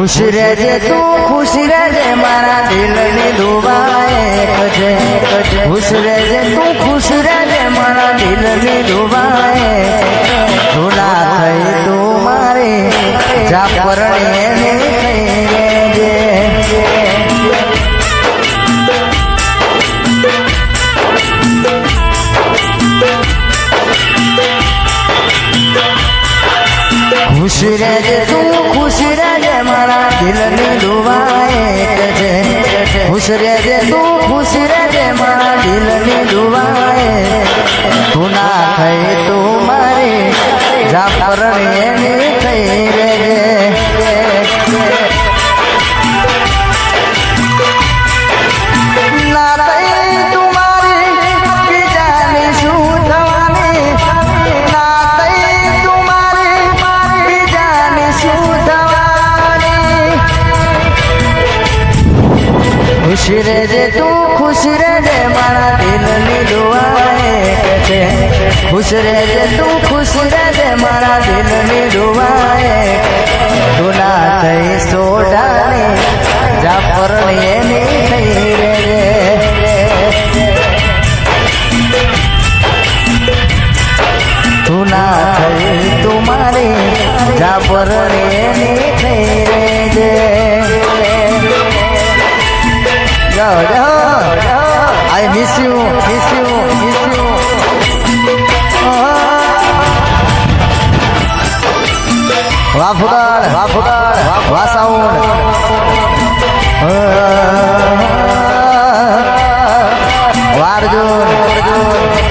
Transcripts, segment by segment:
खुश रहजे तू खुश रहजे मारा दिल नी दुआए कजे खुश रहजे तू खुश रहजे मारा दिल नी दुआए धूला थई तू मारे जा परणे ने रहजे खुश रहजे तू खुश रहजे मारा दिल नी दुआए कजे खुश रहजे तू खुश रहजे मारा दिल नी दुआए तू ना थई तू मारे जा परणे ने थई रहजे ना थई तू मारे बीजानी शू थवानी ना थई तू मारे बीजानी शू थवानी खुश रहजे तू खुश रहजे मारा दिल नी दुआए कजे खुश रहजे तू खुश रहजे मारा दिल नी दुआए तू ना थई सोडानी जा परणे ने थई रहजे तू ना थई तू मारे जा परणे ने थई रहजे I miss you, miss you, miss you. Wafudar, wafudar, wasaun. Warjun,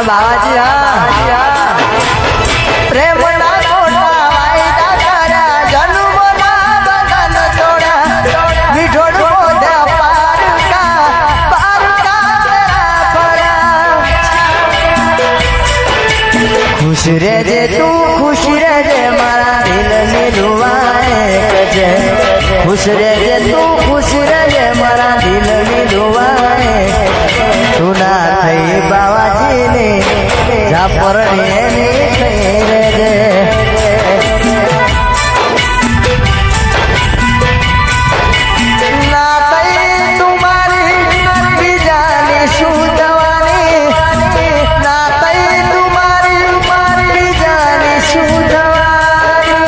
बाबाजी प्रेम ना छोड़ा वायदा करा जन्म ना बदन तोड़ा मिठोड़ मोदा पार का मेरा पड़ा खुश रहजे तू खुश रहजे मारा दिल नी दुआए कजे खुश रहजे तू खुश रहजे मारा दिल नी दुआए तू ना थई बाबाजी ने जा परणे ने थई रहजे ना थई तू मारी बीजानी शू थवानी ना थई तू मारी बीजानी शू थवानी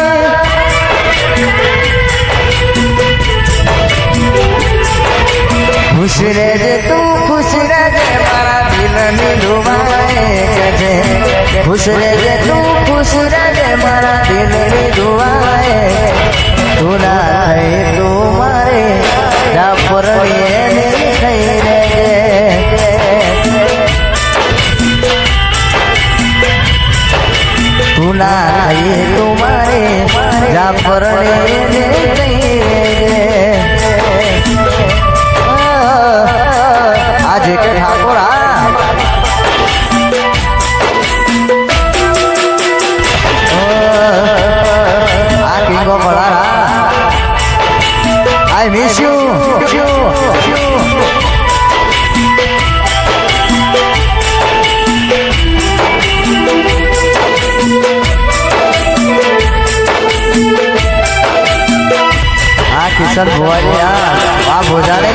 खुश रहजे तू खुश रहजे मारा दिल नी दुआए कजे खुश रहजे तू खुश रहजे मारा दिल नी दुआए तू ना थई तू मारे जा परणे ने थई रहजे तू ना थई तू मारे जा परणे ने थई रहजे आज के ठाकुर किंगो पड़ा I miss you, किशन बुआ जी वाह भोजाने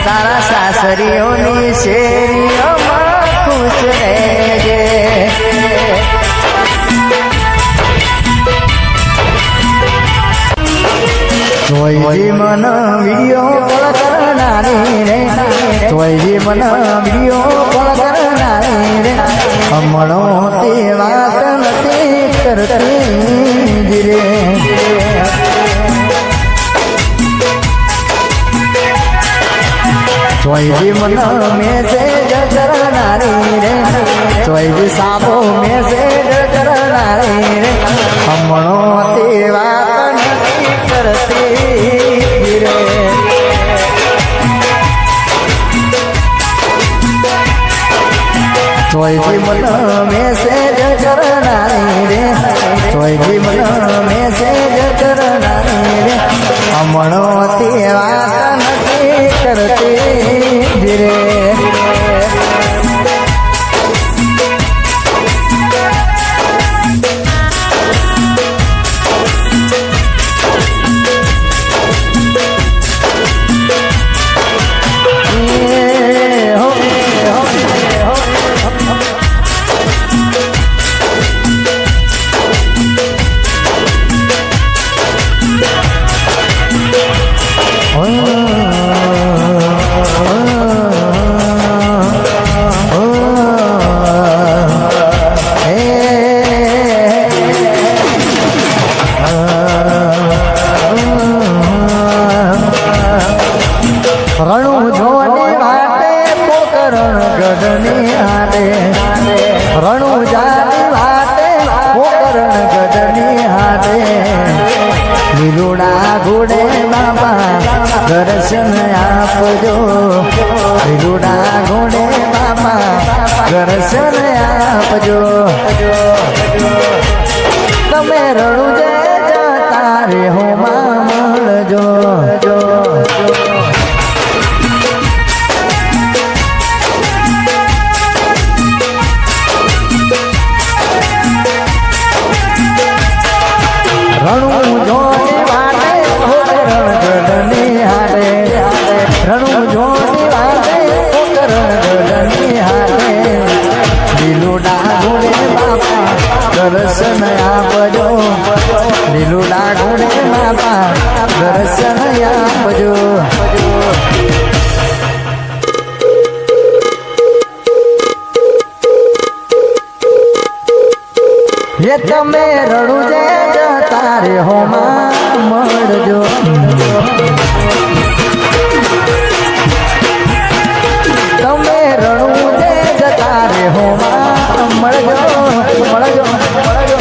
सारा सासरियों नी शेरियों खुश रहजे कोई मन वीडियो कॉल करनारी સોયજી મન વિયો પણ કરનારી રે હમણો તે વાત નથી કરતી રે સોયજી મન મેસેજ કરનારી રે સોયજી સાબો મેસેજ કરનારી રે હમણો તે વાત નથી કરતી રે સોયજી મન મેસેજ કરનારી રે સોયજી મન મેસેજ કરનારી રે હમણો તે વાત નથી કરતી રે રણુ જોની વાટે પોકરણ ગઢની હાટે રણુ જાની વાટે પોકરણ ગઢની હાટે લીલુડા ઘોડે બાપા દર્શન આપજો લીલુડા ઘોડે બાપા દર્શન આપજો તમે રણુ જે જતા રે હો માં મળજો રણુ જોની વાટે પોકરણ ગઢની હાટે રણુ જોની વાટે પોકરણ ગઢની હાટે લીલુડા ઘોડે બાપા દર્શન આપજો લીલુડા ઘોડે બાપા દર્શન આપજો એ તમે રણુ જે જતા રે હો માં મળજો તમે રણુ જે જતા રે હો માં મળજો મળજો મળજો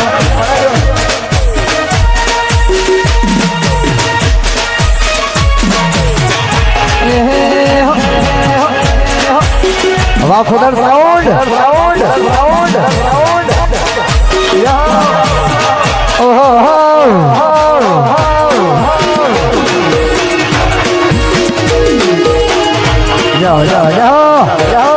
વાહ ખુદર સાઉન્ડ સાઉન્ડ સાઉન્ડ સાઉન્ડ જાઓ જાઓ જાઓ